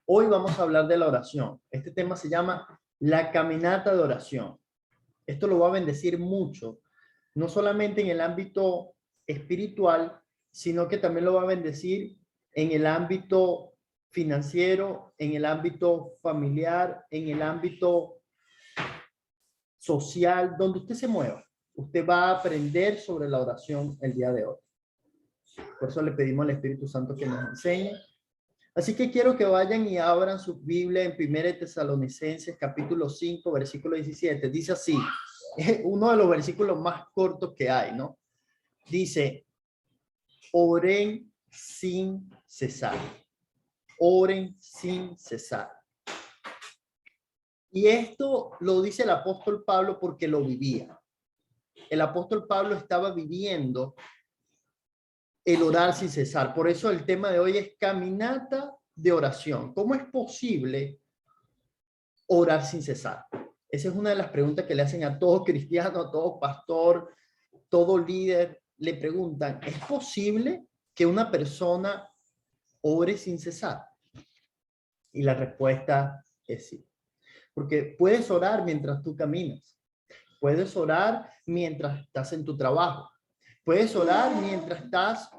Hoy vamos a hablar de la oración. Este tema se llama la caminata de oración. Esto lo va a bendecir mucho, no solamente en el ámbito espiritual, sino que también lo va a bendecir en el ámbito financiero, en el ámbito familiar, en el ámbito social, donde usted se mueva. Usted va a aprender sobre la oración el día de hoy. Por eso le pedimos al Espíritu Santo que nos enseñe. Así que quiero que vayan y abran su Biblia en 1 Tesalonicenses capítulo 5, versículo 17. Dice así, es uno de los versículos más cortos que hay, ¿no? Dice, oren sin cesar. Oren sin cesar. Y esto lo dice el apóstol Pablo porque lo vivía. El apóstol Pablo estaba viviendo el orar sin cesar. Por eso el tema de hoy es caminata de oración. ¿Cómo es posible orar sin cesar? Esa es una de las preguntas que le hacen a todo cristiano, a todo pastor, todo líder. Le preguntan, ¿es posible que una persona ore sin cesar? Y la respuesta es sí. Porque puedes orar mientras tú caminas. Puedes orar mientras estás en tu trabajo. Puedes orar mientras estás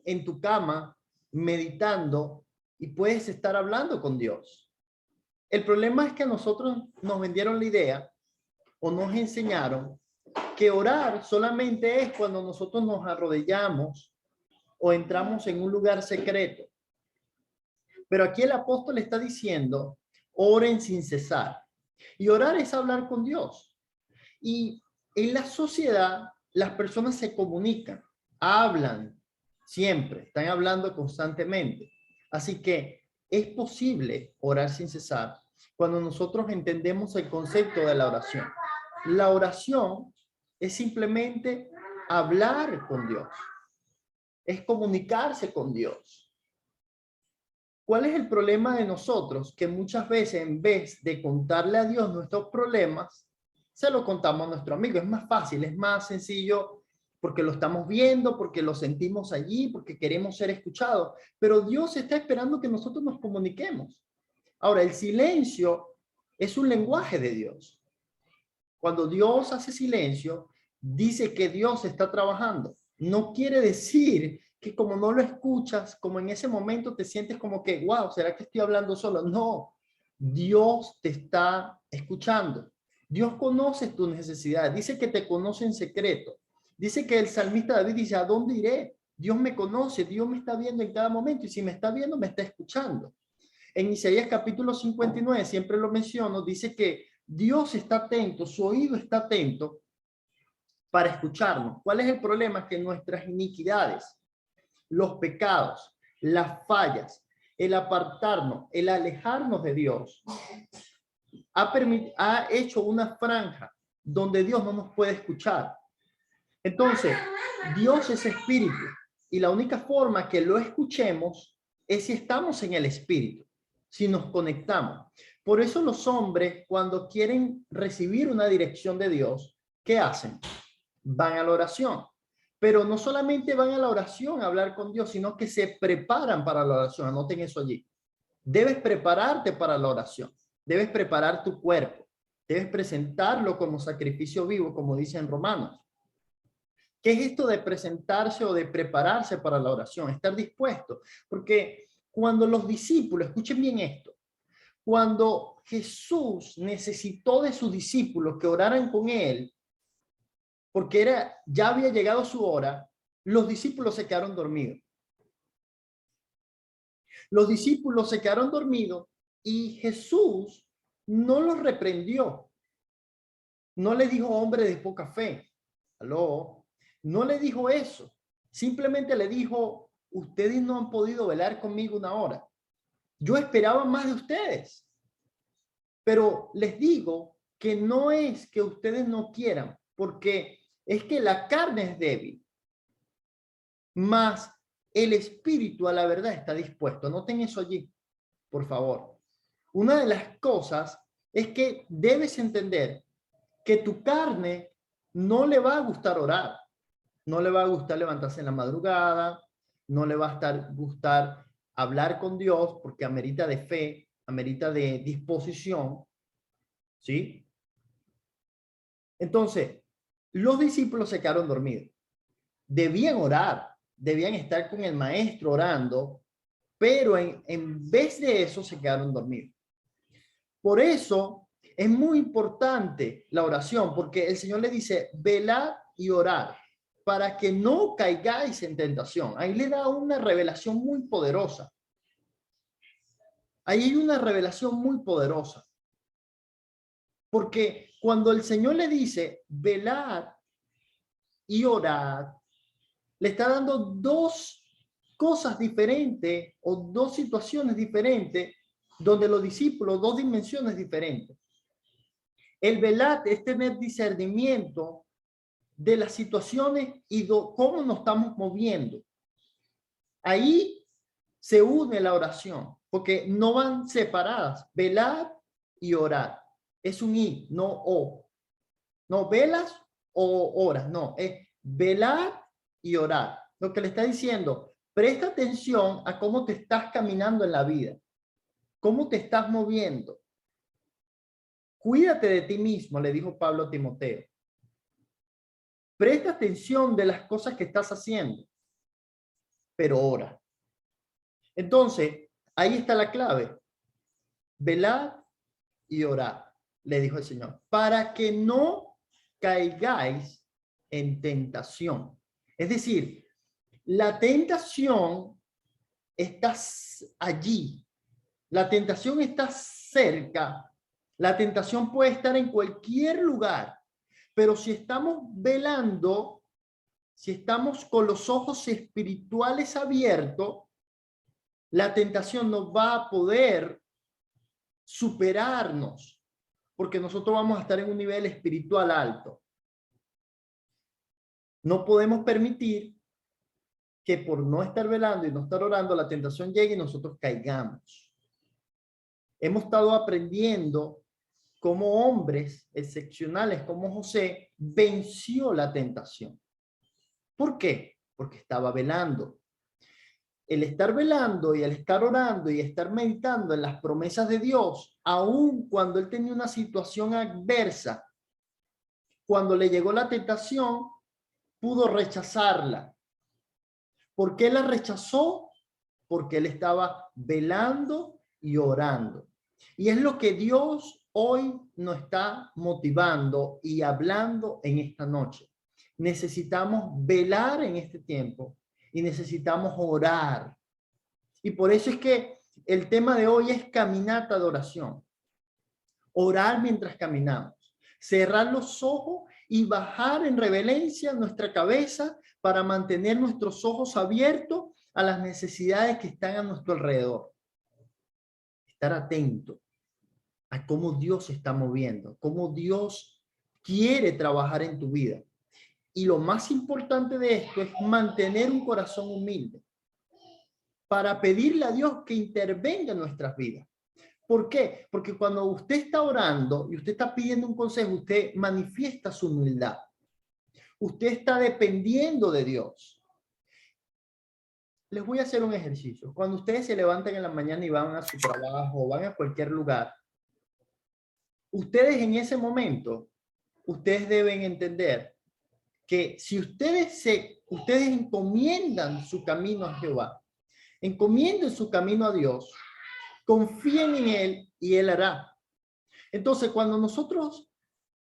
en tu cama meditando y puedes estar hablando con Dios. El problema es que a nosotros nos vendieron la idea o nos enseñaron que orar solamente es cuando nosotros nos arrodillamos o entramos en un lugar secreto. Pero aquí el apóstol está diciendo, oren sin cesar. Y orar es hablar con Dios. Y en la sociedad, las personas se comunican, hablan siempre, están hablando constantemente. Así que es posible orar sin cesar cuando nosotros entendemos el concepto de la oración. La oración es simplemente hablar con Dios, es comunicarse con Dios. ¿Cuál es el problema de nosotros? Que muchas veces en vez de contarle a Dios nuestros problemas, se lo contamos a nuestro amigo. Es más fácil, es más sencillo porque lo estamos viendo, porque lo sentimos allí, porque queremos ser escuchados. Pero Dios está esperando que nosotros nos comuniquemos. Ahora, el silencio es un lenguaje de Dios. Cuando Dios hace silencio, dice que Dios está trabajando. No quiere decir que como no lo escuchas, como en ese momento te sientes como que, wow, ¿será que estoy hablando solo? No, Dios te está escuchando. Dios conoce tus necesidades. Dice que te conoce en secreto. Dice que el salmista David dice, ¿a dónde iré? Dios me conoce, Dios me está viendo en cada momento y si me está viendo, me está escuchando. En Isaías capítulo 59, siempre lo menciono, dice que Dios está atento, su oído está atento para escucharnos. ¿Cuál es el problema? Que nuestras iniquidades, los pecados, las fallas, el apartarnos, el alejarnos de Dios, ha hecho una franja donde Dios no nos puede escuchar. Entonces, Dios es espíritu y la única forma que lo escuchemos es si estamos en el espíritu, si nos conectamos. Por eso los hombres, cuando quieren recibir una dirección de Dios, ¿qué hacen? Van a la oración. Pero no solamente van a la oración a hablar con Dios, sino que se preparan para la oración. Anoten eso allí. Debes prepararte para la oración. Debes preparar tu cuerpo. Debes presentarlo como sacrificio vivo, como dice en Romanos. ¿Qué es esto de presentarse o de prepararse para la oración? Estar dispuesto. Porque cuando los discípulos, escuchen bien esto, cuando Jesús necesitó de sus discípulos que oraran con él, porque ya había llegado su hora, los discípulos se quedaron dormidos. Los discípulos se quedaron dormidos y Jesús no los reprendió. No le dijo hombre de poca fe. ¿Aló? No le dijo eso. Simplemente le dijo, ustedes no han podido velar conmigo una hora. Yo esperaba más de ustedes. Pero les digo que no es que ustedes no quieran, porque es que la carne es débil, más el espíritu a la verdad está dispuesto. Noten eso allí, por favor. Una de las cosas es que debes entender que tu carne no le va a gustar orar, no le va a gustar levantarse en la madrugada, no le va a gustar hablar con Dios porque amerita de fe, amerita de disposición, ¿sí? Entonces, los discípulos se quedaron dormidos. Debían orar, debían estar con el maestro orando, pero en vez de eso se quedaron dormidos. Por eso es muy importante la oración, porque el Señor le dice, velad y orad, para que no caigáis en tentación. Ahí le da una revelación muy poderosa. Ahí hay una revelación muy poderosa. Porque cuando el Señor le dice, velad y orad, le está dando dos cosas diferentes o dos situaciones diferentes donde los discípulos, dos dimensiones diferentes. El velar es tener discernimiento de las situaciones y cómo nos estamos moviendo. Ahí se une la oración, porque no van separadas. Velar y orar. Es un y, no o. No velas o oras, no. Es velar y orar. Lo que le está diciendo, presta atención a cómo te estás caminando en la vida. Cómo te estás moviendo. Cuídate de ti mismo, le dijo Pablo a Timoteo. Presta atención de las cosas que estás haciendo, pero ora. Entonces, ahí está la clave. Velad y orad, le dijo el Señor, para que no caigáis en tentación. Es decir, la tentación está allí. La tentación está cerca. La tentación puede estar en cualquier lugar. Pero si estamos velando, si estamos con los ojos espirituales abiertos, la tentación no va a poder superarnos, porque nosotros vamos a estar en un nivel espiritual alto. No podemos permitir que por no estar velando y no estar orando, la tentación llegue y nosotros caigamos. Hemos estado aprendiendo cómo hombres excepcionales como José venció la tentación. ¿Por qué? Porque estaba velando. El estar velando y el estar orando y estar meditando en las promesas de Dios, aun cuando él tenía una situación adversa, cuando le llegó la tentación, pudo rechazarla. ¿Por qué la rechazó? Porque él estaba velando y orando. Y es lo que Dios hoy nos está motivando y hablando en esta noche. Necesitamos velar en este tiempo y necesitamos orar. Y por eso es que el tema de hoy es caminata de oración. Orar mientras caminamos. Cerrar los ojos y bajar en reverencia nuestra cabeza para mantener nuestros ojos abiertos a las necesidades que están a nuestro alrededor. Estar atento a cómo Dios se está moviendo, cómo Dios quiere trabajar en tu vida. Y lo más importante de esto es mantener un corazón humilde para pedirle a Dios que intervenga en nuestras vidas. ¿Por qué? Porque cuando usted está orando y usted está pidiendo un consejo, usted manifiesta su humildad. Usted está dependiendo de Dios. Les voy a hacer un ejercicio. Cuando ustedes se levantan en la mañana y van a su trabajo o van a cualquier lugar, ustedes en ese momento, ustedes deben entender que si ustedes encomiendan su camino a Jehová, encomienden su camino a Dios, confíen en Él y Él hará. Entonces, cuando nosotros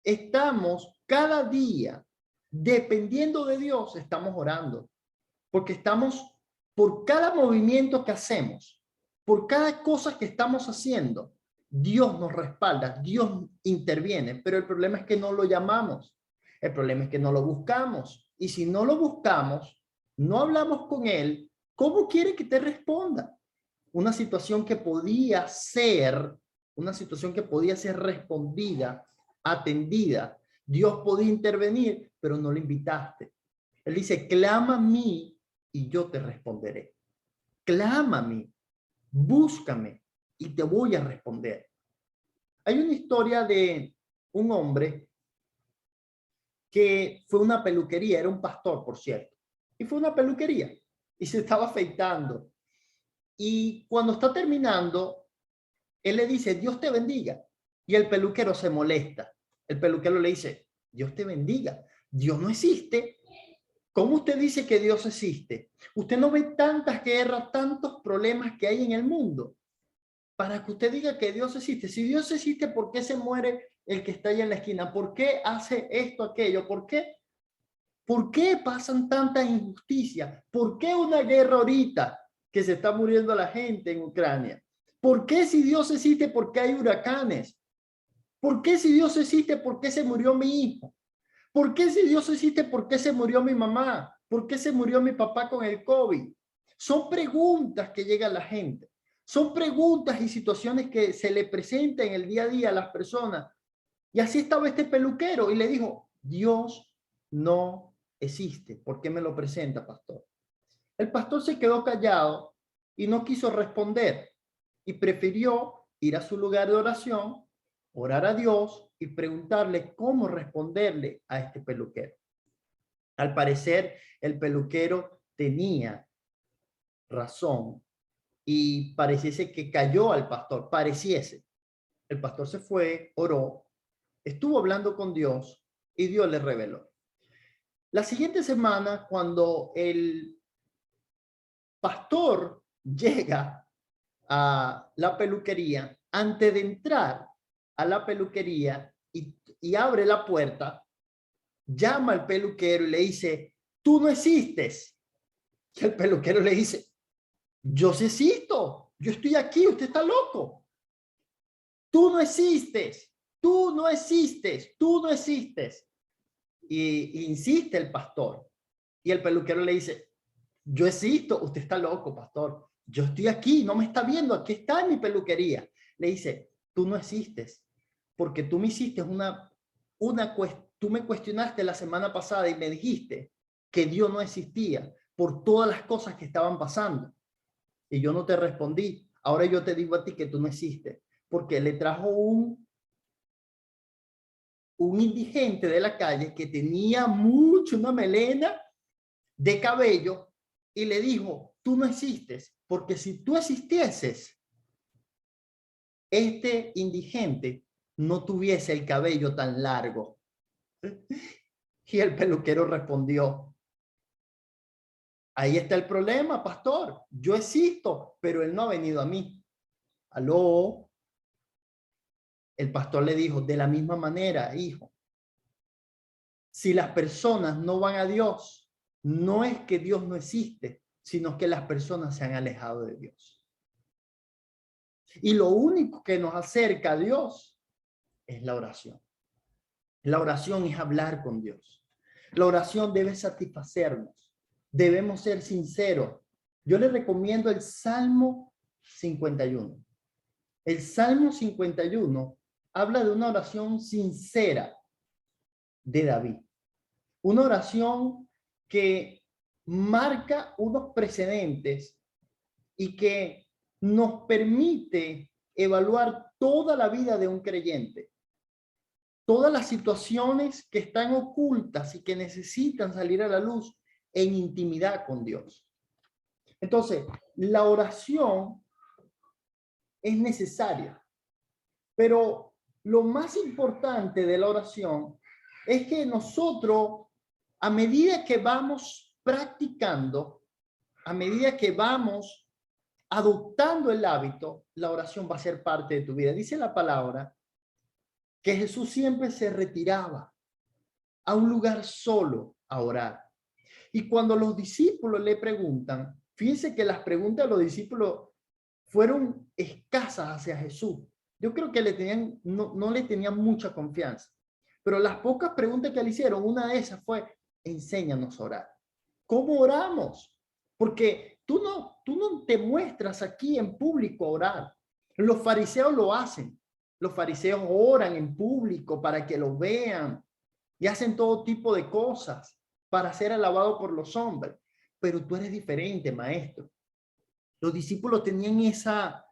estamos cada día dependiendo de Dios, estamos orando, porque estamos por cada movimiento que hacemos, por cada cosa que estamos haciendo, Dios nos respalda, Dios interviene, pero el problema es que no lo llamamos, el problema es que no lo buscamos, y si no lo buscamos, no hablamos con Él, ¿cómo quiere que te responda? Una situación que podía ser respondida, atendida, Dios podía intervenir, pero no lo invitaste. Él dice, clama a mí y yo te responderé. Clama a mí, búscame y te voy a responder. Hay una historia de un hombre que fue a una peluquería, era un pastor, por cierto, y fue a una peluquería y se estaba afeitando. Y cuando está terminando, Él le dice, Dios te bendiga. Y el peluquero se molesta. El peluquero le dice, Dios te bendiga. Dios no existe. ¿Cómo usted dice que Dios existe? Usted no ve tantas guerras, tantos problemas que hay en el mundo para que usted diga que Dios existe. Si Dios existe, ¿por qué se muere el que está ahí en la esquina? ¿Por qué hace esto, aquello? ¿Por qué? ¿Por qué pasan tantas injusticias? ¿Por qué una guerra ahorita que se está muriendo la gente en Ucrania? ¿Por qué si Dios existe, por qué hay huracanes? ¿Por qué si Dios existe, por qué se murió mi hijo? ¿Por qué si Dios existe, por qué se murió mi mamá? ¿Por qué se murió mi papá con el COVID? Son preguntas que llega a la gente. Son preguntas y situaciones que se le presentan en el día a día a las personas. Y así estaba este peluquero y le dijo, Dios no existe. ¿Por qué me lo presenta, pastor? El pastor se quedó callado y no quiso responder y prefirió ir a su lugar de oración, orar a Dios y preguntarle cómo responderle a este peluquero. Al parecer, el peluquero tenía razón y pareciese que cayó al pastor, pareciese. El pastor se fue, oró, estuvo hablando con Dios y Dios le reveló. La siguiente semana, cuando el pastor llega a la peluquería, antes de entrar a la peluquería y abre la puerta, llama al peluquero y le dice, tú no existes. Y el peluquero le dice, yo sí existo, yo estoy aquí, usted está loco. Tú no existes, tú no existes, tú no existes. Y insiste el pastor. Y el peluquero le dice, yo existo, usted está loco, pastor. Yo estoy aquí, no me está viendo, aquí está en mi peluquería. Le dice, tú no existes, porque tú me hiciste tú me cuestionaste la semana pasada y me dijiste que Dios no existía por todas las cosas que estaban pasando. Y yo no te respondí. Ahora yo te digo a ti que tú no existes, porque le trajo un indigente de la calle que tenía una melena de cabello y le dijo, tú no existes, porque si tú existieses, este indigente no tuviese el cabello tan largo. Y el peluquero respondió, ahí está el problema, pastor. Yo existo, pero él no ha venido a mí. Aló. El pastor le dijo, de la misma manera, hijo, si las personas no van a Dios, no es que Dios no existe, sino que las personas se han alejado de Dios. Y lo único que nos acerca a Dios es la oración. La oración es hablar con Dios. La oración debe satisfacernos. Debemos ser sinceros. Yo les recomiendo el Salmo 51. El Salmo 51 habla de una oración sincera de David. Una oración que marca unos precedentes y que nos permite evaluar toda la vida de un creyente. Todas las situaciones que están ocultas y que necesitan salir a la luz en intimidad con Dios. Entonces, la oración es necesaria, pero lo más importante de la oración es que nosotros, a medida que vamos practicando, a medida que vamos adoptando el hábito, la oración va a ser parte de tu vida. Dice la palabra que Jesús siempre se retiraba a un lugar solo a orar. Y cuando los discípulos le preguntan, fíjense que las preguntas de los discípulos fueron escasas hacia Jesús. Yo creo que no le tenían mucha confianza. Pero las pocas preguntas que le hicieron, una de esas fue, enséñanos a orar. ¿Cómo oramos? Porque tú no te muestras aquí en público a orar. Los fariseos lo hacen. Los fariseos oran en público para que lo vean y hacen todo tipo de cosas para ser alabado por los hombres. Pero tú eres diferente, maestro. Los discípulos tenían esa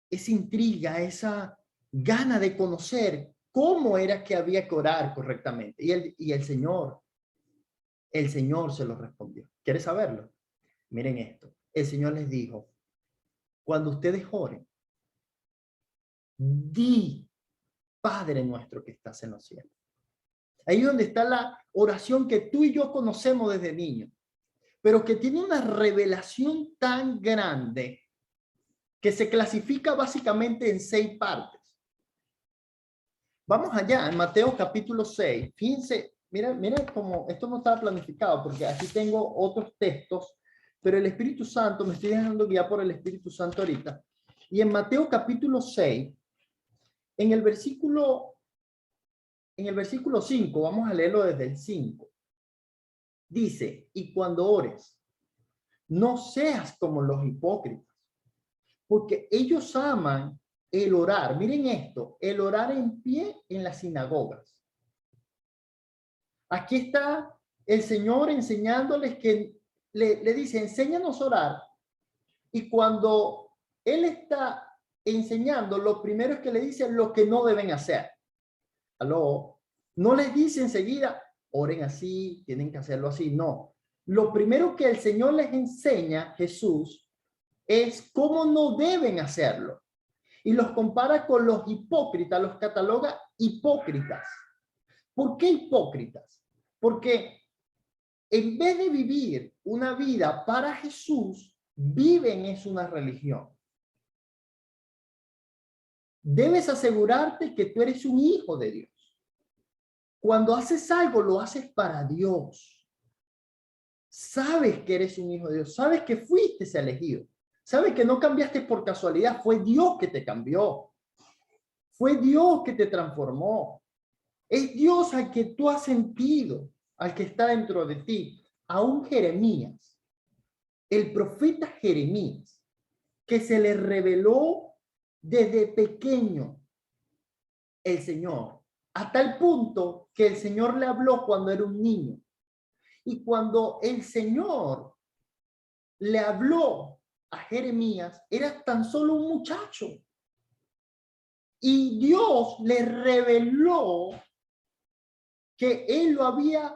intriga, esa gana de conocer cómo era que había que orar correctamente. Y el Señor se lo respondió. ¿Quieres saberlo? Miren esto. El Señor les dijo, cuando ustedes oren, di, Padre nuestro que estás en los cielos. Ahí es donde está la oración que tú y yo conocemos desde niños, pero que tiene una revelación tan grande que se clasifica básicamente en 6 partes. Vamos allá, en Mateo capítulo 6. Fíjense, mira cómo esto no estaba planificado, porque aquí tengo otros textos, pero el Espíritu Santo, me estoy dejando guiar por el Espíritu Santo ahorita. Y en Mateo capítulo 6, en el versículo 5, vamos a leerlo desde el 5. Dice, y cuando ores, no seas como los hipócritas, porque ellos aman el orar. Miren esto, el orar en pie en las sinagogas. Aquí está el Señor enseñándoles que le dice, enséñanos a orar. Y cuando Él está enseñando, lo primero es que le dice lo que no deben hacer. ¿Aló? No les dice enseguida, oren así, tienen que hacerlo así. No. Lo primero que el Señor les enseña, Jesús, es cómo no deben hacerlo. Y los compara con los hipócritas, los cataloga hipócritas. ¿Por qué hipócritas? Porque en vez de vivir una vida para Jesús, viven es una religión. Debes asegurarte que tú eres un hijo de Dios. Cuando haces algo, lo haces para Dios. Sabes que eres un hijo de Dios. Sabes que fuiste elegido. Sabes que no cambiaste por casualidad. Fue Dios que te cambió. Fue Dios que te transformó. Es Dios al que tú has sentido, al que está dentro de ti. Aún Jeremías, el profeta Jeremías, que se le reveló desde pequeño el Señor, a tal punto que el Señor le habló cuando era un niño. Y cuando el Señor le habló a Jeremías, era tan solo un muchacho. Y Dios le reveló que él lo había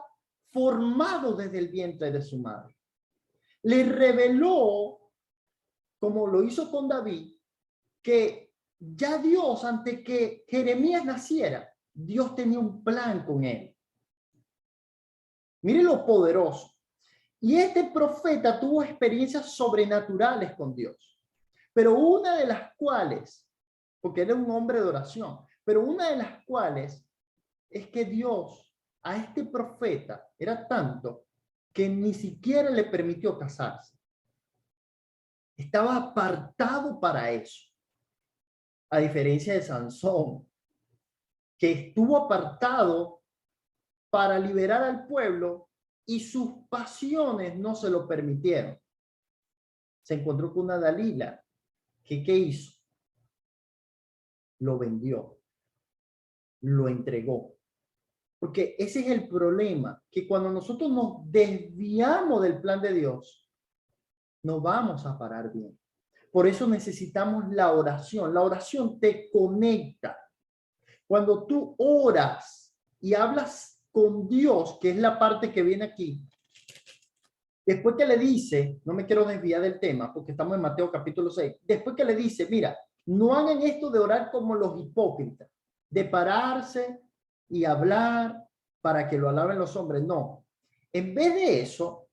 formado desde el vientre de su madre. Le reveló, como lo hizo con David, que ya Dios, antes que Jeremías naciera, Dios tenía un plan con él. Mire lo poderoso. Y este profeta tuvo experiencias sobrenaturales con Dios, pero una de las cuales, porque era un hombre de oración, pero una de las cuales es que Dios a este profeta era tanto que ni siquiera le permitió casarse. Estaba apartado para eso. A diferencia de Sansón, que estuvo apartado para liberar al pueblo y sus pasiones no se lo permitieron. Se encontró con una Dalila que ¿qué hizo? Lo vendió, lo entregó. Porque ese es el problema, que cuando nosotros nos desviamos del plan de Dios, no vamos a parar bien. Por eso necesitamos la oración. La oración te conecta. Cuando tú oras y hablas con Dios, que es la parte que viene aquí, después que le dice, no me quiero desviar del tema, porque estamos en Mateo capítulo 6, después que le dice, mira, no hagan esto de orar como los hipócritas, de pararse y hablar para que lo alaben los hombres, no. En vez de eso,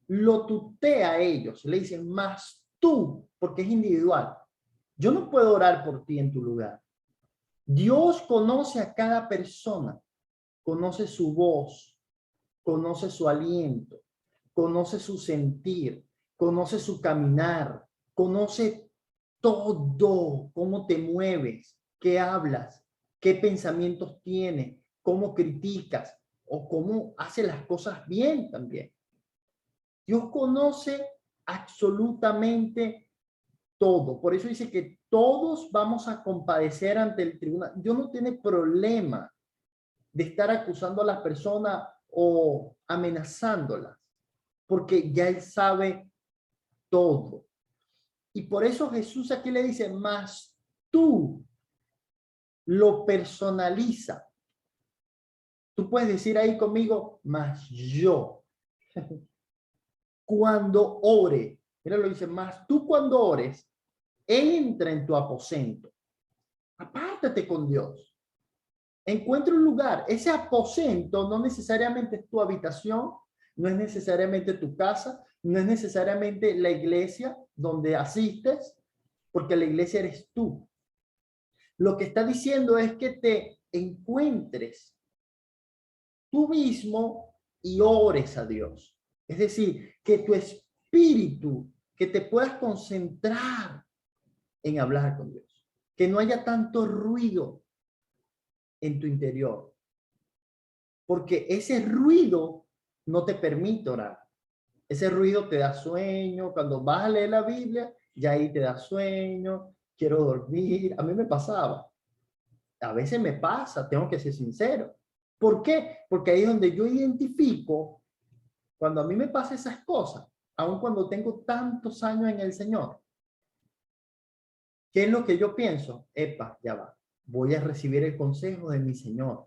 lo tutea a ellos, le dicen, más tú, porque es individual. Yo no puedo orar por ti en tu lugar. Dios conoce a cada persona, conoce su voz, conoce su aliento, conoce su sentir, conoce su caminar, conoce todo, cómo te mueves, qué hablas, qué pensamientos tienes, cómo criticas o cómo haces las cosas bien también. Dios conoce absolutamente todo. Por eso dice que todos vamos a compadecer ante el tribunal. Dios no tiene problema de estar acusando a las personas o amenazándolas, porque ya Él sabe todo. Y por eso Jesús aquí le dice, más tú lo personaliza. Tú puedes decir ahí conmigo, más yo. Cuando ore, mira lo dice, más tú cuando ores, entra en tu aposento. Apártate con Dios. Encuentra un lugar. Ese aposento no necesariamente es tu habitación, no es necesariamente tu casa, no es necesariamente la iglesia donde asistes, porque la iglesia eres tú. Lo que está diciendo es que te encuentres tú mismo y ores a Dios. Es decir, que tu espíritu, que te puedas concentrar en hablar con Dios. Que no haya tanto ruido en tu interior. Porque ese ruido no te permite orar. Ese ruido te da sueño. Cuando vas a leer la Biblia, ya ahí te da sueño. Quiero dormir. A mí me pasaba. A veces me pasa, tengo que ser sincero. ¿Por qué? Porque ahí es donde yo identifico, cuando a mí me pasa esas cosas, aun cuando tengo tantos años en el Señor, ¿qué es lo que yo pienso? Epa, ya va. Voy a recibir el consejo de mi Señor.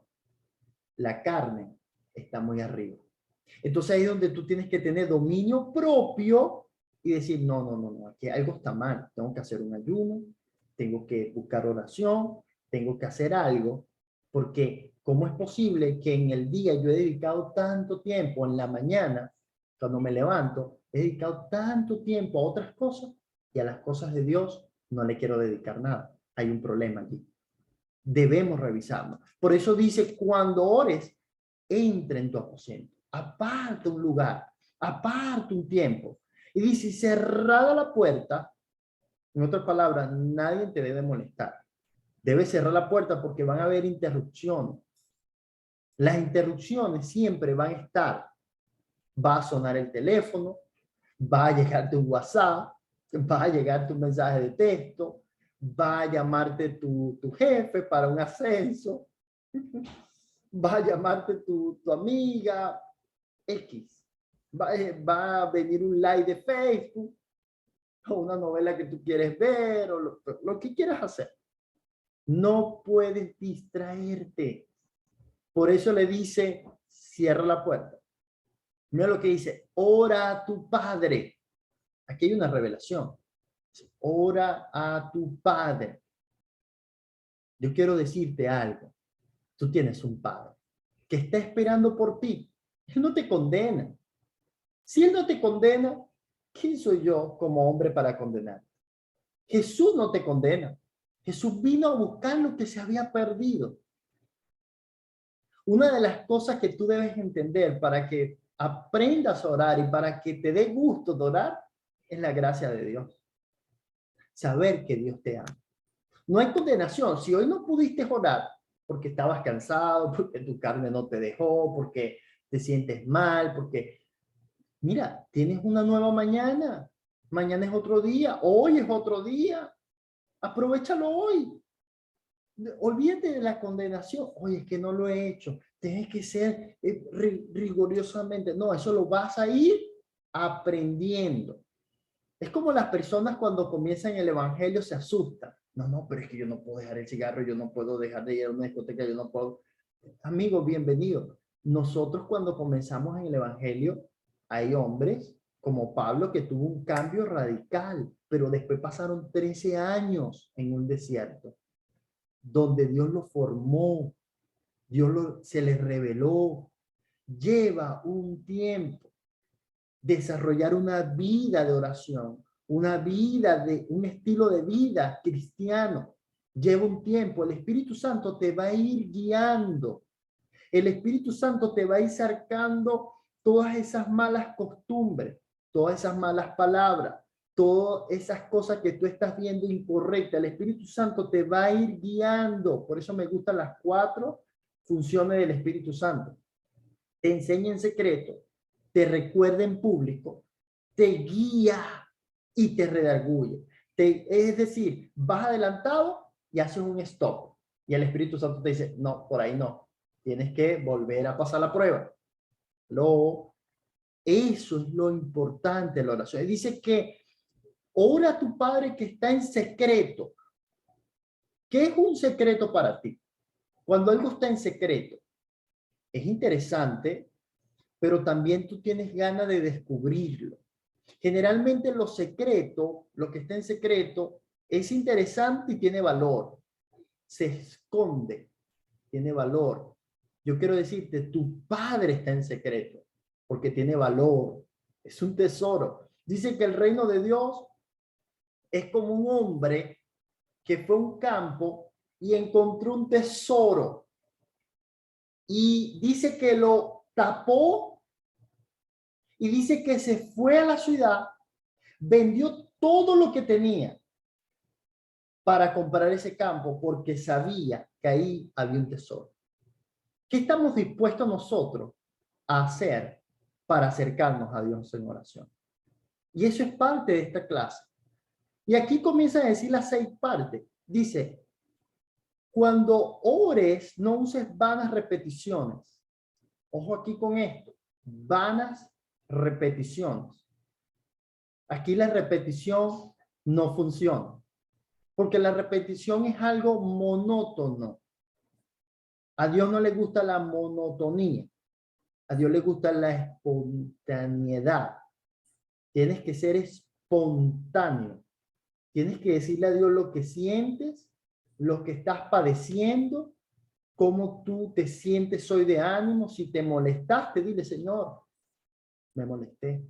La carne está muy arriba. Entonces ahí es donde tú tienes que tener dominio propio y decir, no, aquí algo está mal. Tengo que hacer un ayuno, tengo que buscar oración, tengo que hacer algo, porque ¿cómo es posible que en el día yo he dedicado tanto tiempo, en la mañana, cuando me levanto, he dedicado tanto tiempo a otras cosas y a las cosas de Dios no le quiero dedicar nada? Hay un problema allí. Debemos revisarnos. Por eso dice, cuando ores, entra en tu aposento, aparta un lugar, aparta un tiempo. Y dice, cerrada la puerta, en otras palabras, nadie te debe molestar. Debes cerrar la puerta porque van a haber interrupciones. Las interrupciones siempre van a estar. Va a sonar el teléfono, va a llegarte un WhatsApp, va a llegarte un mensaje de texto, va a llamarte tu jefe para un ascenso, va a llamarte tu amiga X, va a venir un live de Facebook o una novela que tú quieres ver o lo que quieras hacer. No puedes distraerte. Por eso le dice, cierra la puerta. Mira lo que dice, ora a tu Padre. Aquí hay una revelación. Ora a tu Padre. Yo quiero decirte algo. Tú tienes un Padre que está esperando por ti. Él no te condena. Si Él no te condena, ¿quién soy yo como hombre para condenar? Jesús no te condena. Jesús vino a buscar lo que se había perdido. Una de las cosas que tú debes entender para que aprendas a orar y para que te dé gusto de orar es la gracia de Dios. Saber que Dios te ama. No hay condenación. Si hoy no pudiste orar porque estabas cansado, porque tu carne no te dejó, porque te sientes mal, porque, mira, tienes una nueva mañana. Mañana es otro día. Hoy es otro día. Aprovéchalo hoy. Olvídate de la condenación. Oye, es que no lo he hecho. Tienes que ser rigurosamente. No, eso lo vas a ir aprendiendo. Es como las personas cuando comienzan el evangelio se asustan. No, pero es que yo no puedo dejar el cigarro, yo no puedo dejar de ir a una discoteca, yo no puedo. Amigo, bienvenido. Nosotros cuando comenzamos en el evangelio, hay hombres como Pablo que tuvo un cambio radical, pero después pasaron 13 años en un desierto, donde Dios lo formó, se les reveló. Lleva un tiempo desarrollar una vida de oración, un estilo de vida cristiano. Lleva un tiempo. El Espíritu Santo te va a ir guiando. El Espíritu Santo te va a ir sacando todas esas malas costumbres, todas esas malas palabras, todas esas cosas que tú estás viendo incorrectas. El Espíritu Santo te va a ir guiando. Por eso me gustan las 4 funciones del Espíritu Santo. Te enseña en secreto, te recuerda en público, te guía y te redarguye. Es decir, vas adelantado y haces un stop. Y el Espíritu Santo te dice, no, por ahí no. Tienes que volver a pasar la prueba. Eso es lo importante de la oración. Dice que ora a tu Padre que está en secreto. ¿Qué es un secreto para ti? Cuando algo está en secreto, es interesante, pero también tú tienes ganas de descubrirlo. Generalmente lo secreto, lo que está en secreto, es interesante y tiene valor. se esconde, tiene valor. Yo quiero decirte, tu Padre está en secreto, porque tiene valor, es un tesoro. Dice que el reino de Dios es como un hombre que fue a un campo y encontró un tesoro. Y dice que lo tapó y dice que se fue a la ciudad, vendió todo lo que tenía para comprar ese campo porque sabía que ahí había un tesoro. ¿Qué estamos dispuestos nosotros a hacer para acercarnos a Dios en oración? Y eso es parte de esta clase. Y aquí comienza a decir las 6 partes. Dice, cuando ores, no uses vanas repeticiones. Ojo aquí con esto. Vanas repeticiones. Aquí la repetición no funciona. Porque la repetición es algo monótono. A Dios no le gusta la monotonía. A Dios le gusta la espontaneidad. Tienes que ser espontáneo. Tienes que decirle a Dios lo que sientes, lo que estás padeciendo, cómo tú te sientes hoy de ánimo. Si te molestaste, dile, Señor, me molesté,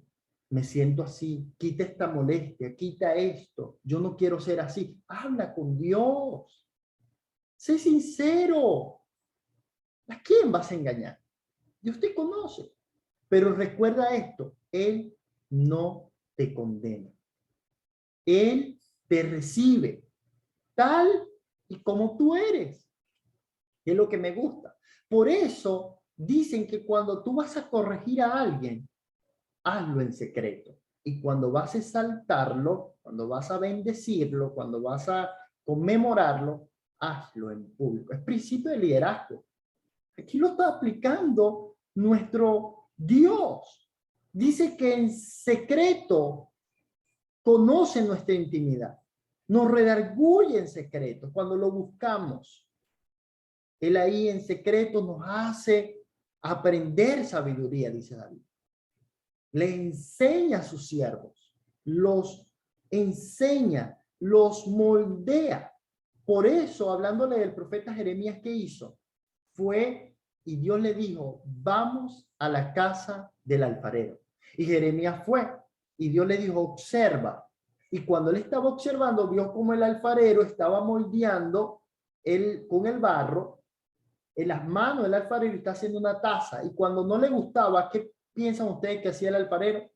me siento así, quita esta molestia, quita esto, yo no quiero ser así. Habla con Dios. Sé sincero. ¿A quién vas a engañar? Dios te conoce. Pero recuerda esto, Él no te condena. Él te recibe tal y como tú eres. Es lo que me gusta. Por eso dicen que cuando tú vas a corregir a alguien, hazlo en secreto. Y cuando vas a exaltarlo, cuando vas a bendecirlo, cuando vas a conmemorarlo, hazlo en público. Es principio de liderazgo. Aquí lo está aplicando nuestro Dios. Dice que en secreto conoce nuestra intimidad. Nos redarguye en secreto cuando lo buscamos. Él ahí en secreto nos hace aprender sabiduría, dice David. Le enseña a sus siervos, los enseña, los moldea. Por eso, hablándole del profeta Jeremías, ¿qué hizo? Fue y Dios le dijo, vamos a la casa del alfarero. Y Jeremías fue y Dios le dijo, observa. Y cuando él estaba observando, vio cómo el alfarero estaba moldeando con el barro en las manos del alfarero y está haciendo una taza. Y cuando no le gustaba, ¿qué piensan ustedes que hacía el alfarero?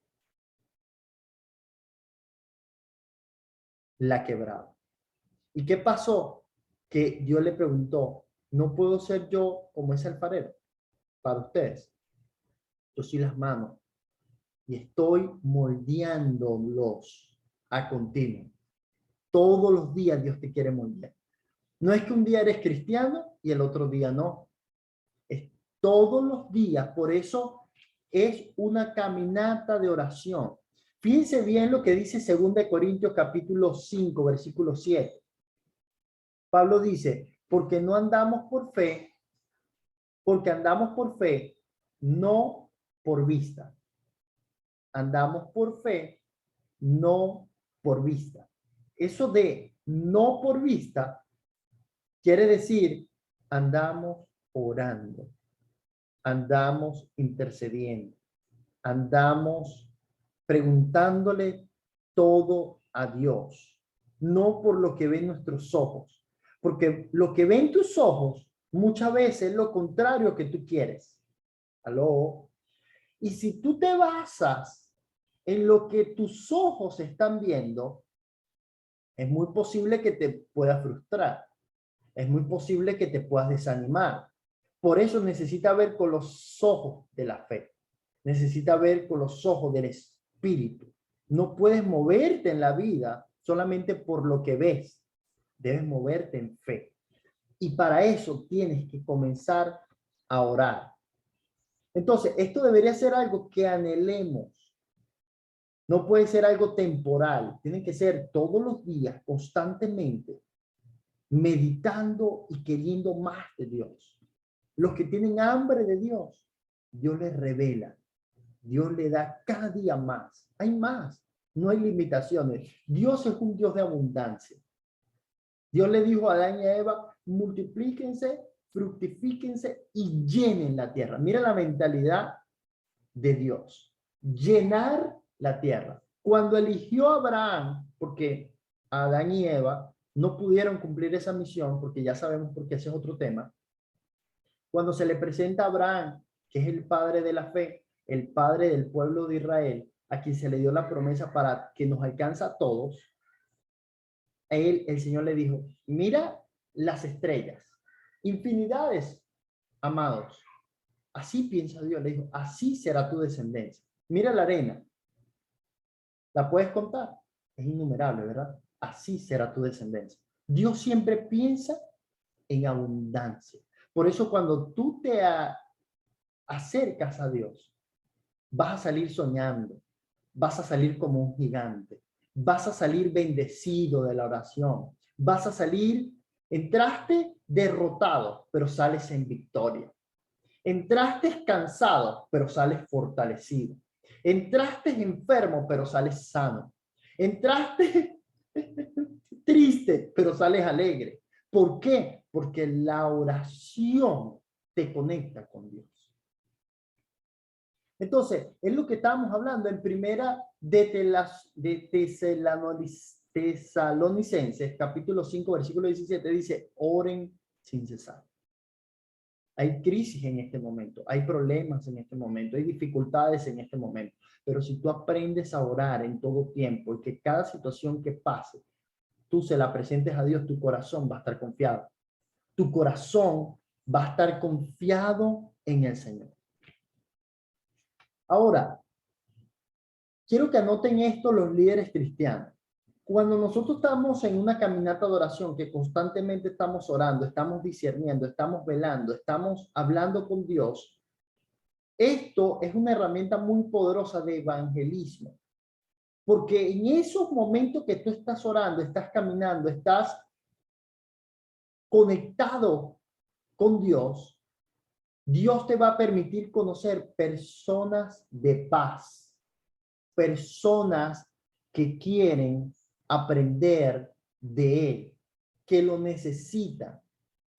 La quebraba. ¿Y qué pasó? Que Dios le preguntó, ¿no puedo ser yo como ese alfarero para ustedes? Yo soy las manos y estoy moldeándolos a continuo. Todos los días Dios te quiere moldear. No es que un día eres cristiano y el otro día no. Es todos los días. Por eso es una caminata de oración. Fíjense bien lo que dice 2 Corintios capítulo 5, versículo 7. Pablo dice, porque no andamos por fe, porque andamos por fe, no por vista. Andamos por fe, no por vista. Eso de no por vista quiere decir andamos orando, andamos intercediendo, andamos preguntándole todo a Dios, no por lo que ven nuestros ojos, porque lo que ven tus ojos muchas veces es lo contrario que tú quieres. ¿Aló? Y si tú te basas en lo que tus ojos están viendo, es muy posible que te puedas frustrar. Es muy posible que te puedas desanimar. Por eso necesita ver con los ojos de la fe. Necesita ver con los ojos del espíritu. No puedes moverte en la vida solamente por lo que ves. Debes moverte en fe. Y para eso tienes que comenzar a orar. Entonces, esto debería ser algo que anhelemos. No puede ser algo temporal. Tiene que ser todos los días, constantemente, meditando y queriendo más de Dios. Los que tienen hambre de Dios, Dios les revela. Dios le da cada día más. Hay más. No hay limitaciones. Dios es un Dios de abundancia. Dios le dijo a Adán y a Eva, multiplíquense, fructifíquense y llenen la tierra. Mira la mentalidad de Dios. Llenar la tierra. Cuando eligió a Abraham, porque Adán y Eva no pudieron cumplir esa misión, porque ya sabemos porque ese es otro tema. Cuando se le presenta a Abraham, que es el padre de la fe, el padre del pueblo de Israel, a quien se le dio la promesa para que nos alcanza a todos, a él, el Señor le dijo, mira las estrellas, infinidades, amados. Así piensa Dios, le dijo, así será tu descendencia. Mira la arena, ¿la puedes contar? Es innumerable, ¿verdad? Así será tu descendencia. Dios siempre piensa en abundancia. Por eso cuando tú te acercas a Dios, vas a salir soñando, vas a salir como un gigante, vas a salir bendecido de la oración, vas a salir, entraste derrotado, pero sales en victoria. Entraste cansado, pero sales fortalecido. Entraste enfermo, pero sales sano. Entraste triste, pero sales alegre. ¿Por qué? Porque la oración te conecta con Dios. Entonces, es lo que estábamos hablando en primera de Tesalonicenses, capítulo 5, versículo 17, dice, oren sin cesar. Hay crisis en este momento, hay problemas en este momento, hay dificultades en este momento, pero si tú aprendes a orar en todo tiempo y que cada situación que pase, tú se la presentes a Dios, tu corazón va a estar confiado. Tu corazón va a estar confiado en el Señor. Ahora, quiero que anoten esto los líderes cristianos. Cuando nosotros estamos en una caminata de oración que constantemente estamos orando, estamos discerniendo, estamos velando, estamos hablando con Dios, esto es una herramienta muy poderosa de evangelismo. Porque en esos momentos que tú estás orando, estás caminando, estás conectado con Dios, Dios te va a permitir conocer personas de paz, personas que quieren aprender de Él, que lo necesitan.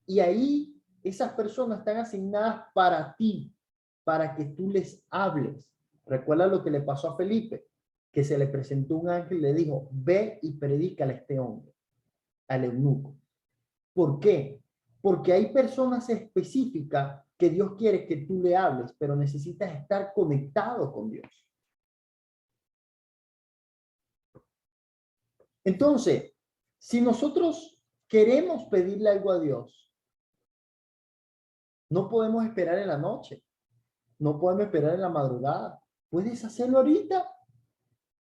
Y ahí esas personas están asignadas para ti, para que tú les hables. Recuerda lo que le pasó a Felipe, que se le presentó un ángel y le dijo, ve y predícale a este hombre, al eunuco. ¿Por qué? Porque hay personas específicas que Dios quiere que tú le hables, pero necesitas estar conectado con Dios. Entonces, si nosotros queremos pedirle algo a Dios, no podemos esperar en la noche, no podemos esperar en la madrugada. Puedes hacerlo ahorita.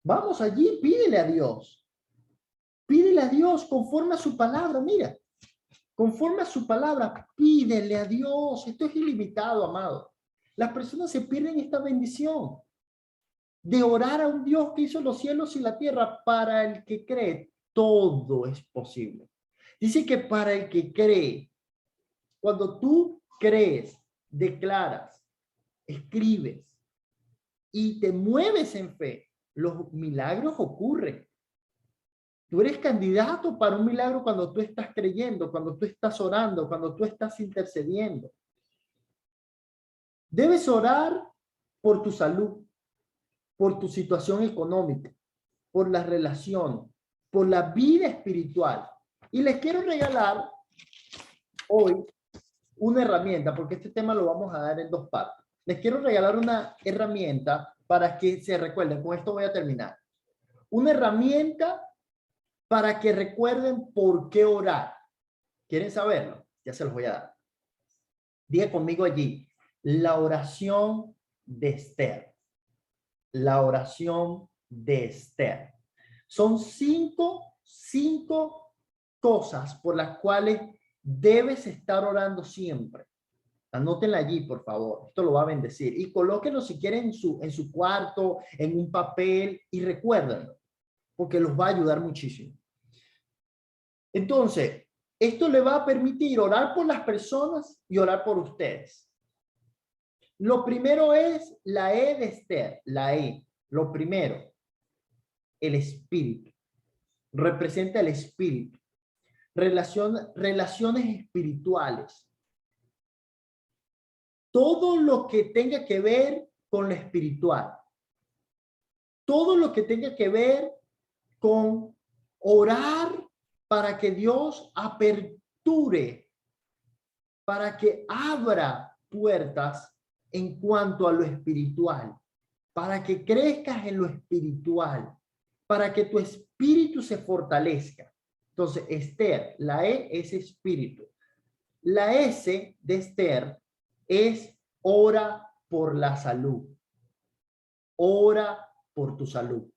Vamos allí, pídele a Dios. Pídele a Dios conforme a su palabra, mira. Conforme a su palabra, pídele a Dios. Esto es ilimitado, amado. Las personas se pierden esta bendición de orar a un Dios que hizo los cielos y la tierra. Para el que cree, todo es posible. Dice que para el que cree, cuando tú crees, declaras, escribes y te mueves en fe, los milagros ocurren. Tú eres candidato para un milagro cuando tú estás creyendo, cuando tú estás orando, cuando tú estás intercediendo. Debes orar por tu salud, por tu situación económica, por las relaciones, por la vida espiritual. Y les quiero regalar hoy una herramienta, porque este tema lo vamos a dar en dos partes. Les quiero regalar una herramienta para que se recuerden. Con esto voy a terminar. Una herramienta para que recuerden por qué orar. ¿Quieren saberlo? Ya se los voy a dar. Diga conmigo allí, la oración de Esther. La oración de Esther. Son cinco cosas por las cuales debes estar orando siempre. Anótenla allí, por favor. Esto lo va a bendecir. Y colóquenlo si quieren en su cuarto, en un papel, y recuérdenlo, porque los va a ayudar muchísimo. Entonces, esto le va a permitir orar por las personas y orar por ustedes. Lo primero es la E de Esther, la E. Lo primero, el espíritu. Representa el espíritu. relaciones espirituales. Todo lo que tenga que ver con lo espiritual. Todo lo que tenga que ver con orar para que Dios aperture, para que abra puertas en cuanto a lo espiritual, para que crezcas en lo espiritual, para que tu espíritu se fortalezca. Entonces, Esther, la E es espíritu. La S de Esther es ora por la salud. Ora por tu salud.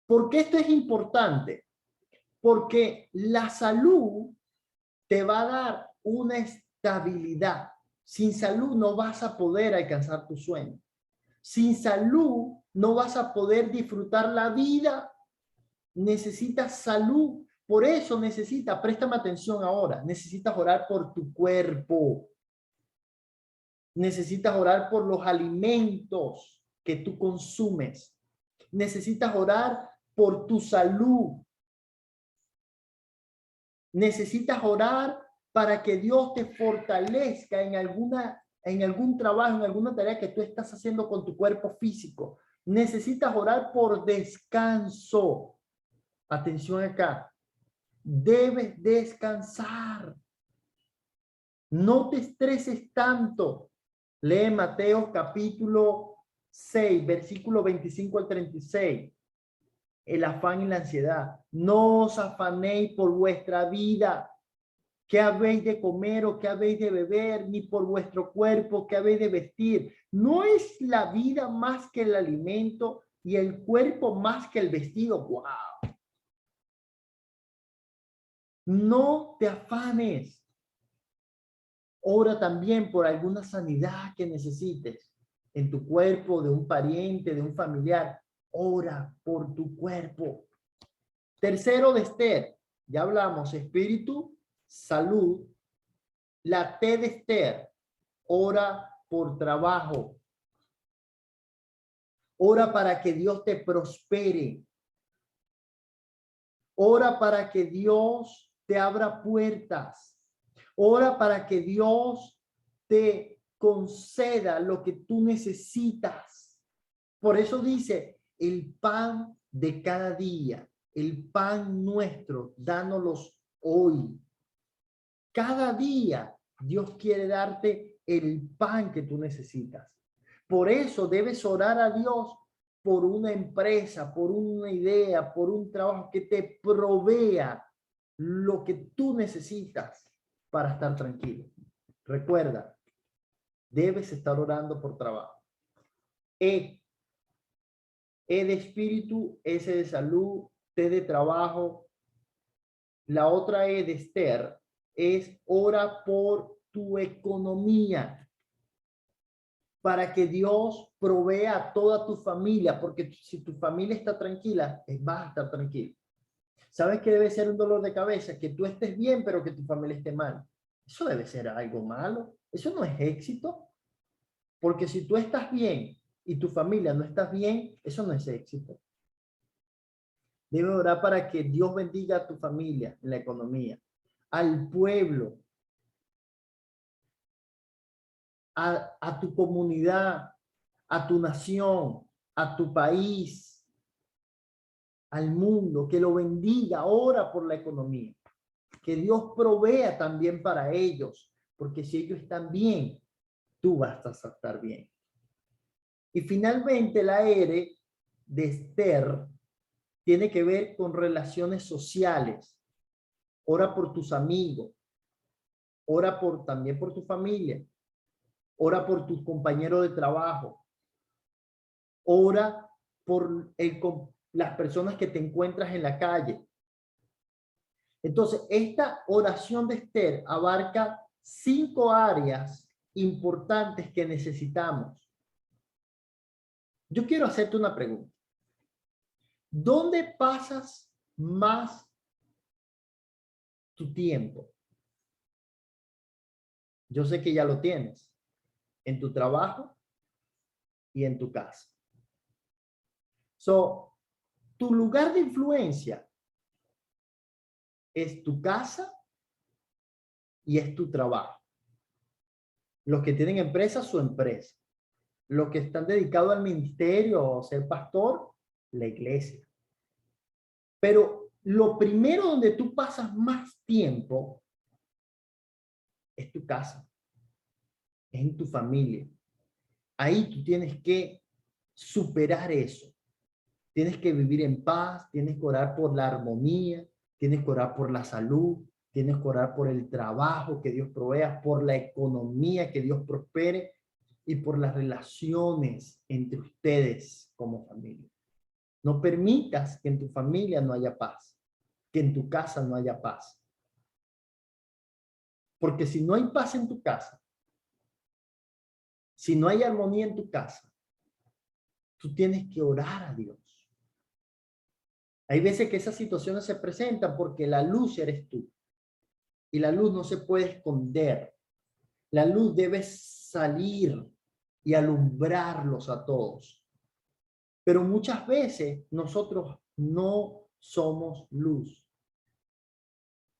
¿Por qué esto es importante? Porque la salud te va a dar una estabilidad. Sin salud no vas a poder alcanzar tu sueño. Sin salud no vas a poder disfrutar la vida. Necesitas salud. Por eso préstame atención ahora, necesitas orar por tu cuerpo. Necesitas orar por los alimentos que tú consumes. Necesitas orar por tu salud. Necesitas orar para que Dios te fortalezca en algún trabajo, en alguna tarea que tú estás haciendo con tu cuerpo físico. Necesitas orar por descanso. Atención acá. Debes descansar. No te estreses tanto. Lee Mateo capítulo 6, versículo 25 al 36. El afán y la ansiedad. No os afanéis por vuestra vida, qué habéis de comer o qué habéis de beber, ni por vuestro cuerpo, qué habéis de vestir. ¿No es la vida más que el alimento y el cuerpo más que el vestido? ¡Wow! No te afanes. Ora también por alguna sanidad que necesites en tu cuerpo, de un pariente, de un familiar. Ora por tu cuerpo. Tercero de Esther, ya hablamos, espíritu, salud. La T de Esther, ora por trabajo. Ora para que Dios te prospere. Ora para que Dios te abra puertas. Ora para que Dios te conceda lo que tú necesitas. Por eso dice, el pan de cada día, el pan nuestro, dánoslos hoy. Cada día Dios quiere darte el pan que tú necesitas. Por eso debes orar a Dios por una empresa, por una idea, por un trabajo que te provea lo que tú necesitas para estar tranquilo. Recuerda, debes estar orando por trabajo. E de espíritu, S de salud, T de trabajo. La otra E de Esther es ora por tu economía, para que Dios provea a toda tu familia, porque si tu familia está tranquila, vas a estar tranquilo. ¿Sabes qué debe ser un dolor de cabeza? Que tú estés bien, pero que tu familia esté mal. Eso debe ser algo malo. Eso no es éxito. Porque si tú estás bien y tu familia no está bien, eso no es éxito. Debes orar para que Dios bendiga a tu familia en la economía, al pueblo, a tu comunidad, a tu nación, a tu país, al mundo, que lo bendiga. Ora por la economía, que Dios provea también para ellos, porque si ellos están bien, tú vas a estar bien. Y finalmente la R de Esther tiene que ver con relaciones sociales. Ora por tus amigos, ora también por tu familia, ora por tus compañeros de trabajo, ora por las personas que te encuentras en la calle. Entonces, esta oración de Esther abarca 5 áreas importantes que necesitamos. Yo quiero hacerte una pregunta. ¿Dónde pasas más tu tiempo? Yo sé que ya lo tienes. En tu trabajo y en tu casa. Tu lugar de influencia es tu casa y es tu trabajo. Los que tienen empresa, su empresa. Los que están dedicados al ministerio o ser pastor, la iglesia. Pero lo primero donde tú pasas más tiempo es tu casa, es en tu familia. Ahí tú tienes que superar eso. Tienes que vivir en paz, tienes que orar por la armonía, tienes que orar por la salud, tienes que orar por el trabajo que Dios provea, por la economía que Dios prospere y por las relaciones entre ustedes como familia. No permitas que en tu familia no haya paz, que en tu casa no haya paz. Porque si no hay paz en tu casa, si no hay armonía en tu casa, tú tienes que orar a Dios. Hay veces que esas situaciones se presentan porque la luz eres tú. Y la luz no se puede esconder. La luz debe salir y alumbrarlos a todos. Pero muchas veces nosotros no somos luz.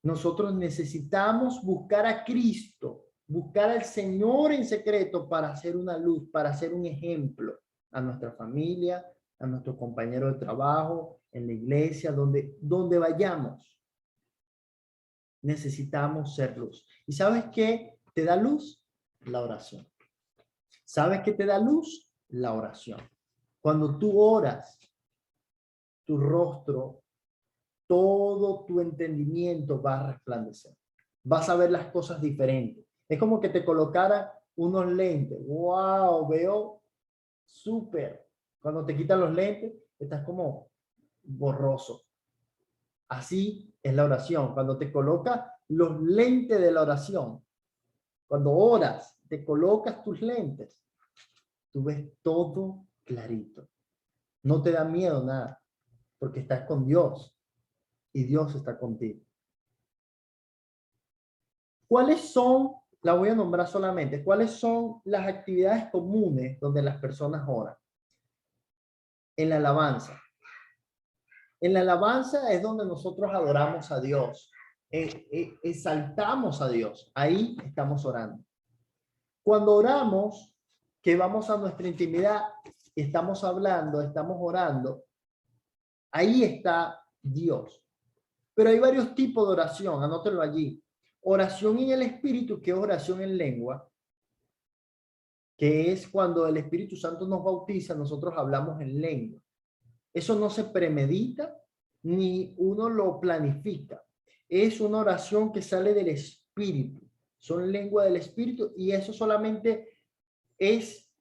Nosotros necesitamos buscar a Cristo, buscar al Señor en secreto para hacer una luz, para hacer un ejemplo a nuestra familia, a nuestros compañeros de trabajo, en la iglesia, donde vayamos. Necesitamos ser luz. ¿Y sabes qué te da luz? La oración. ¿Sabes qué te da luz? La oración. Cuando tú oras, tu rostro, todo tu entendimiento va a resplandecer. Vas a ver las cosas diferentes. Es como que te colocara unos lentes. ¡Wow! Veo súper. Cuando te quitan los lentes, estás como borroso. Así es la oración. Cuando te coloca los lentes de la oración, cuando oras, te colocas tus lentes, tú ves todo clarito. No te da miedo nada, porque estás con Dios y Dios está contigo. ¿Cuáles son, la voy a nombrar solamente, cuáles son las actividades comunes donde las personas oran? En la alabanza. En la alabanza es donde nosotros adoramos a Dios, exaltamos a Dios. Ahí estamos orando. Cuando oramos, que vamos a nuestra intimidad, estamos hablando, estamos orando, ahí está Dios. Pero hay varios tipos de oración, anótelo allí. Oración en el Espíritu, que es oración en lengua, que es cuando el Espíritu Santo nos bautiza, nosotros hablamos en lengua. Eso no se premedita ni uno lo planifica. Es una oración que sale del Espíritu. Son lengua del Espíritu y eso solamente es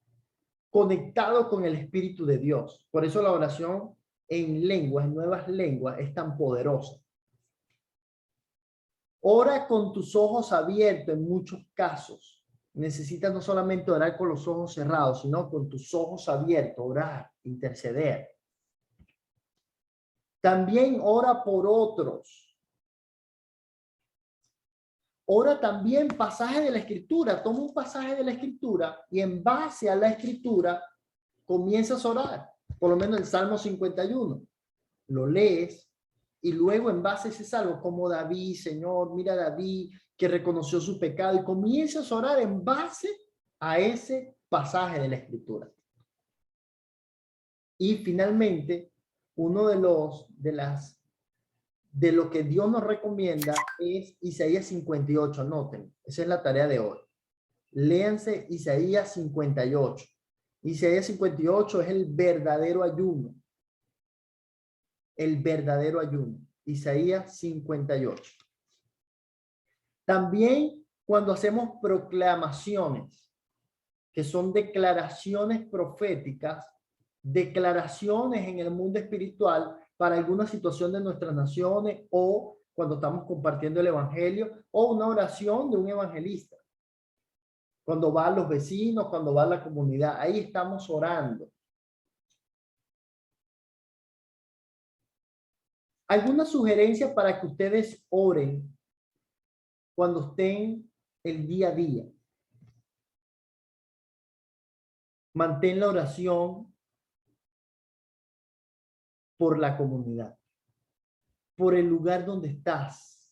conectado con el Espíritu de Dios. Por eso la oración en lenguas, en nuevas lenguas, es tan poderosa. Ora con tus ojos abiertos en muchos casos. Necesitas no solamente orar con los ojos cerrados, sino con tus ojos abiertos, orar, interceder. También ora por otros. Ora también pasaje de la Escritura. Toma un pasaje de la Escritura y en base a la Escritura comienzas a orar. Por lo menos el Salmo 51. Lo lees y luego en base a ese salmo, como David, Señor, mira a David que reconoció su pecado y comienzas a orar en base a ese pasaje de la Escritura. Y finalmente, uno de lo que Dios nos recomienda es Isaías 58. Anoten, esa es la tarea de hoy. Léanse Isaías 58. Isaías 58 es el verdadero ayuno. El verdadero ayuno. Isaías 58. También cuando hacemos proclamaciones, que son declaraciones proféticas, declaraciones en el mundo espiritual para alguna situación de nuestras naciones o cuando estamos compartiendo el evangelio o una oración de un evangelista. Cuando va a los vecinos, cuando va a la comunidad, ahí estamos orando. ¿Alguna sugerencia para que ustedes oren cuando estén el día a día? Mantén la oración por la comunidad, por el lugar donde estás.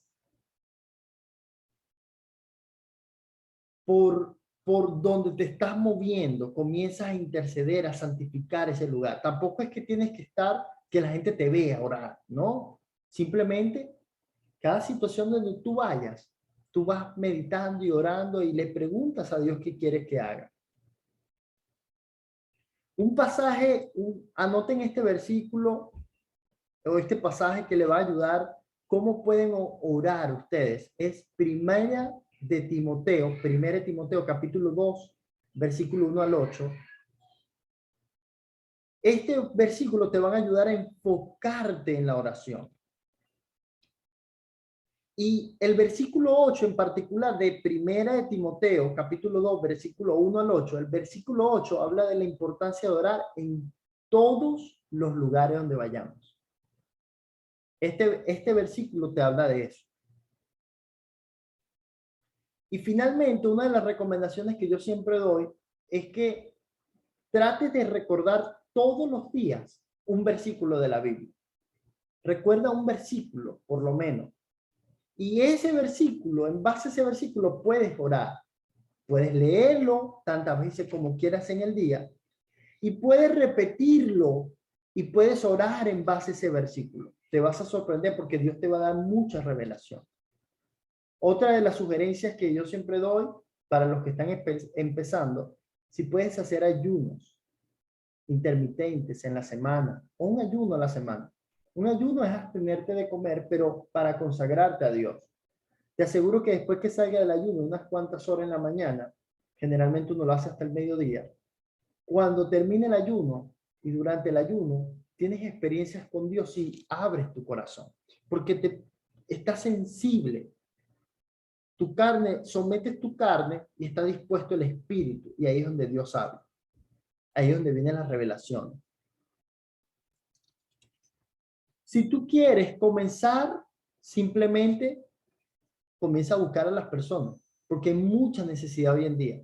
por donde te estás moviendo, comienzas a interceder, a santificar ese lugar. Tampoco es que tienes que estar, que la gente te vea orar, ¿no? Simplemente, cada situación donde tú vayas, tú vas meditando y orando y le preguntas a Dios qué quieres que haga. Un pasaje, anoten este versículo o este pasaje que le va a ayudar cómo pueden orar ustedes. Es Primera Timoteo, capítulo 2, versículo 1 al 8. Este versículo te van a ayudar a enfocarte en la oración. Y el versículo 8 en particular de Primera de Timoteo, capítulo 2, versículo 1 al 8, el versículo 8 habla de la importancia de orar en todos los lugares donde vayamos. Este versículo te habla de eso. Y finalmente, una de las recomendaciones que yo siempre doy es que trate de recordar todos los días un versículo de la Biblia. Recuerda un versículo, por lo menos. Y ese versículo, en base a ese versículo, puedes orar. Puedes leerlo tantas veces como quieras en el día y puedes repetirlo y puedes orar en base a ese versículo. Te vas a sorprender porque Dios te va a dar mucha revelación. Otra de las sugerencias que yo siempre doy para los que están empezando, si puedes hacer ayunos intermitentes en la semana o un ayuno a la semana. Un ayuno es abstenerte de comer, pero para consagrarte a Dios. Te aseguro que después que salga del ayuno, unas cuantas horas en la mañana, generalmente uno lo hace hasta el mediodía, cuando termine el ayuno y durante el ayuno, tienes experiencias con Dios y abres tu corazón, porque estás sensible. Tu carne, sometes tu carne y está dispuesto el espíritu, y ahí es donde Dios habla. Ahí es donde viene la revelación. Si tú quieres comenzar, simplemente comienza a buscar a las personas, porque hay mucha necesidad hoy en día.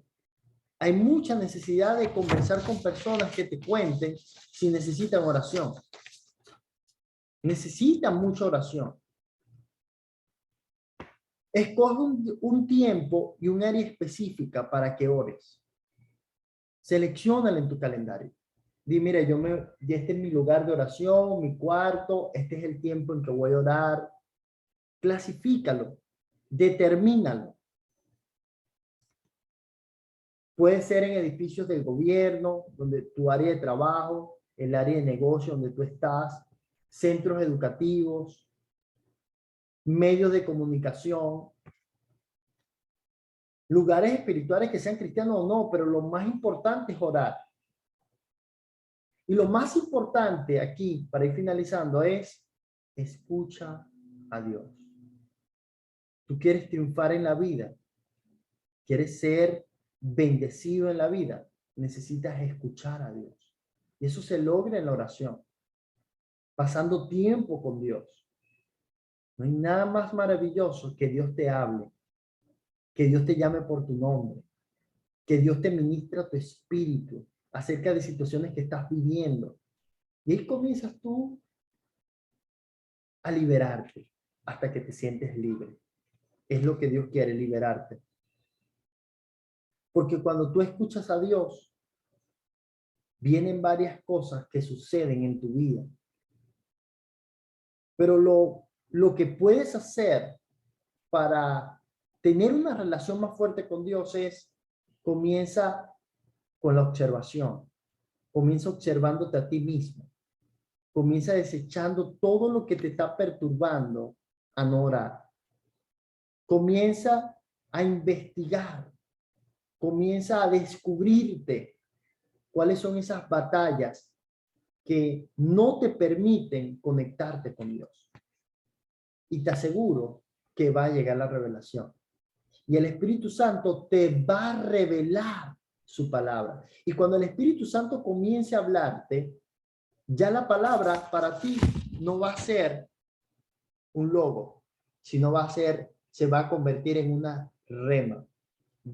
Hay mucha necesidad de conversar con personas que te cuenten si necesitan oración. Necesitan mucha oración. Escoge un tiempo y un área específica para que ores. Selecciónala en tu calendario. Di, mira, este es mi lugar de oración, mi cuarto, este es el tiempo en que voy a orar. Clasifícalo, determínalo. Puede ser en edificios del gobierno, donde tu área de trabajo, el área de negocio donde tú estás, centros educativos, medios de comunicación, lugares espirituales que sean cristianos o no, pero lo más importante es orar. Y lo más importante aquí, para ir finalizando, es escucha a Dios. Tú quieres triunfar en la vida, quieres ser bendecido en la vida, necesitas escuchar a Dios. Y eso se logra en la oración, pasando tiempo con Dios. No hay nada más maravilloso que Dios te hable, que Dios te llame por tu nombre, que Dios te ministre a tu espíritu acerca de situaciones que estás viviendo. Y ahí comienzas tú a liberarte hasta que te sientes libre. Es lo que Dios quiere, liberarte. Porque cuando tú escuchas a Dios, vienen varias cosas que suceden en tu vida. Pero lo que puedes hacer para tener una relación más fuerte con Dios es, comienza con la observación. Comienza observándote a ti mismo. Comienza desechando todo lo que te está perturbando a no orar. Comienza a investigar. Comienza a descubrirte cuáles son esas batallas que no te permiten conectarte con Dios. Y te aseguro que va a llegar la revelación. Y el Espíritu Santo te va a revelar su palabra. Y cuando el Espíritu Santo comience a hablarte, ya la palabra para ti no va a ser un logo, sino se va a convertir en una rema.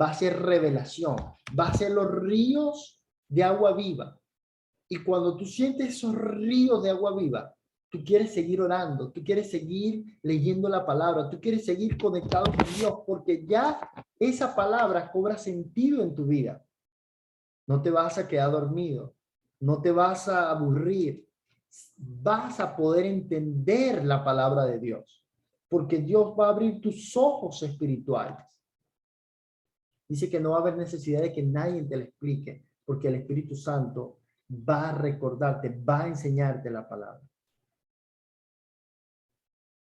Va a ser revelación, va a ser los ríos de agua viva. Y cuando tú sientes esos ríos de agua viva, tú quieres seguir orando, tú quieres seguir leyendo la palabra, tú quieres seguir conectado con Dios, porque ya esa palabra cobra sentido en tu vida. No te vas a quedar dormido, no te vas a aburrir, vas a poder entender la palabra de Dios, porque Dios va a abrir tus ojos espirituales. Dice que no va a haber necesidad de que nadie te lo explique, porque el Espíritu Santo va a recordarte, va a enseñarte la palabra.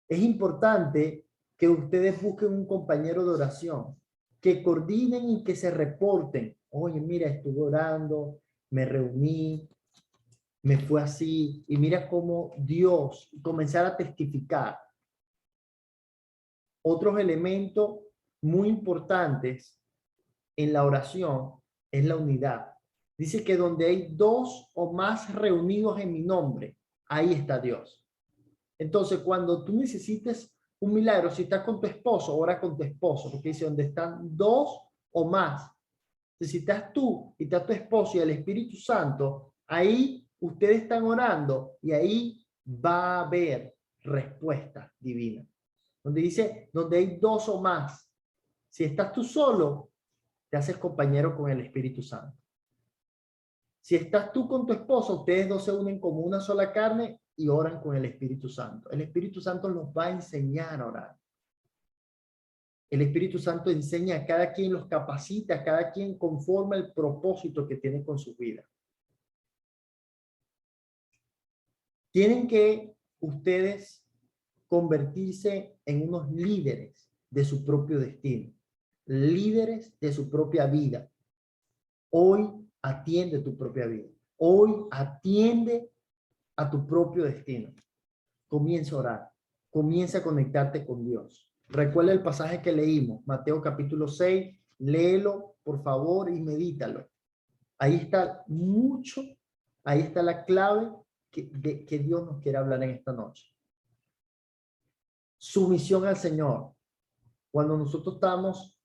Es importante que ustedes busquen un compañero de oración, que coordinen y que se reporten. Oye, mira, estuve orando, me reuní, me fue así, y mira cómo Dios, comenzar a testificar. Otros elementos muy importantes en la oración es la unidad. Dice que donde hay 2 o más reunidos en mi nombre, ahí está Dios. Entonces, cuando tú necesites un milagro, si estás con tu esposo, ora con tu esposo, porque dice donde están 2 o más. Si estás tú y está tu esposo y el Espíritu Santo, ahí ustedes están orando y ahí va a haber respuesta divina. Donde dice, donde hay 2 o más. Si estás tú solo, te haces compañero con el Espíritu Santo. Si estás tú con tu esposo, ustedes 2 se unen como una sola carne y oran con el Espíritu Santo. El Espíritu Santo los va a enseñar a orar. El Espíritu Santo enseña a cada quien, los capacita, a cada quien conforme el propósito que tiene con su vida. Tienen que ustedes convertirse en unos líderes de su propio destino, líderes de su propia vida. Hoy atiende tu propia vida. Hoy atiende a tu propio destino. Comienza a orar. Comienza a conectarte con Dios. Recuerda el pasaje que leímos, Mateo capítulo 6, léelo por favor y medítalo. Ahí está mucho, ahí está la clave que Dios nos quiere hablar en esta noche. Sumisión al Señor. Cuando nosotros estamos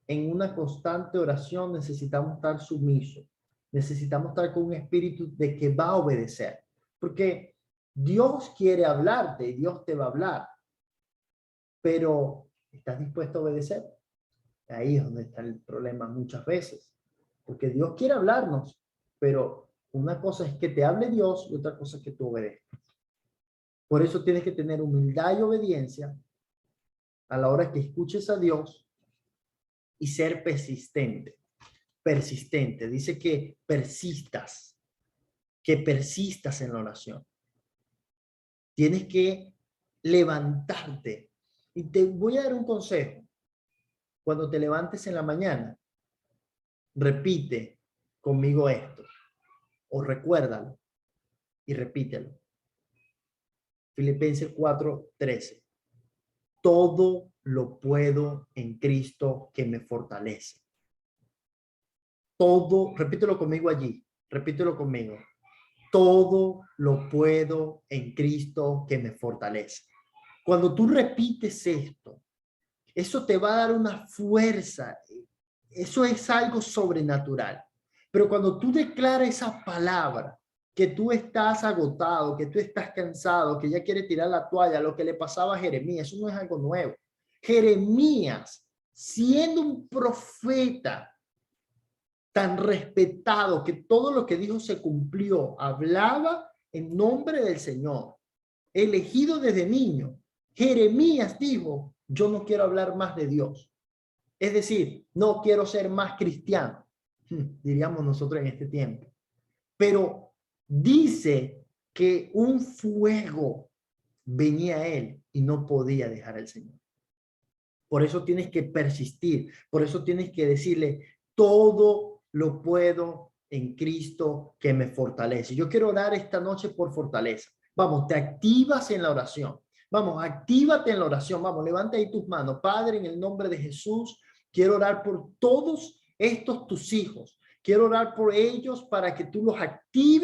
en una constante oración, necesitamos estar sumisos. Necesitamos estar con un espíritu de que va a obedecer. Porque Dios quiere hablarte y Dios te va a hablar. Pero, ¿estás dispuesto a obedecer? Ahí es donde está el problema muchas veces. Porque Dios quiere hablarnos, pero una cosa es que te hable Dios y otra cosa es que tú obedezcas. Por eso tienes que tener humildad y obediencia a la hora que escuches a Dios y ser persistente. Persistente. Dice que persistas en la oración. Tienes que levantarte. Y te voy a dar un consejo. Cuando te levantes en la mañana, repite conmigo esto. O recuérdalo y repítelo. Filipenses 4:13. Todo lo puedo en Cristo que me fortalece. Todo, repítelo conmigo allí. Repítelo conmigo. Todo lo puedo en Cristo que me fortalece. Cuando tú repites esto, eso te va a dar una fuerza. Eso es algo sobrenatural. Pero cuando tú declaras esa palabra, que tú estás agotado, que tú estás cansado, que ya quiere tirar la toalla, lo que le pasaba a Jeremías, eso no es algo nuevo. Jeremías, siendo un profeta tan respetado que todo lo que dijo se cumplió, hablaba en nombre del Señor, elegido desde niño. Jeremías dijo, yo no quiero hablar más de Dios. Es decir, no quiero ser más cristiano, diríamos nosotros en este tiempo. Pero dice que un fuego venía a él y no podía dejar al Señor. Por eso tienes que persistir, por eso tienes que decirle, todo lo puedo en Cristo que me fortalece. Yo quiero orar esta noche por fortaleza. Vamos, te activas en la oración. Vamos, actívate en la oración. Vamos, levanta ahí tus manos. Padre, en el nombre de Jesús, quiero orar por todos estos tus hijos. Quiero orar por ellos para que tú los actives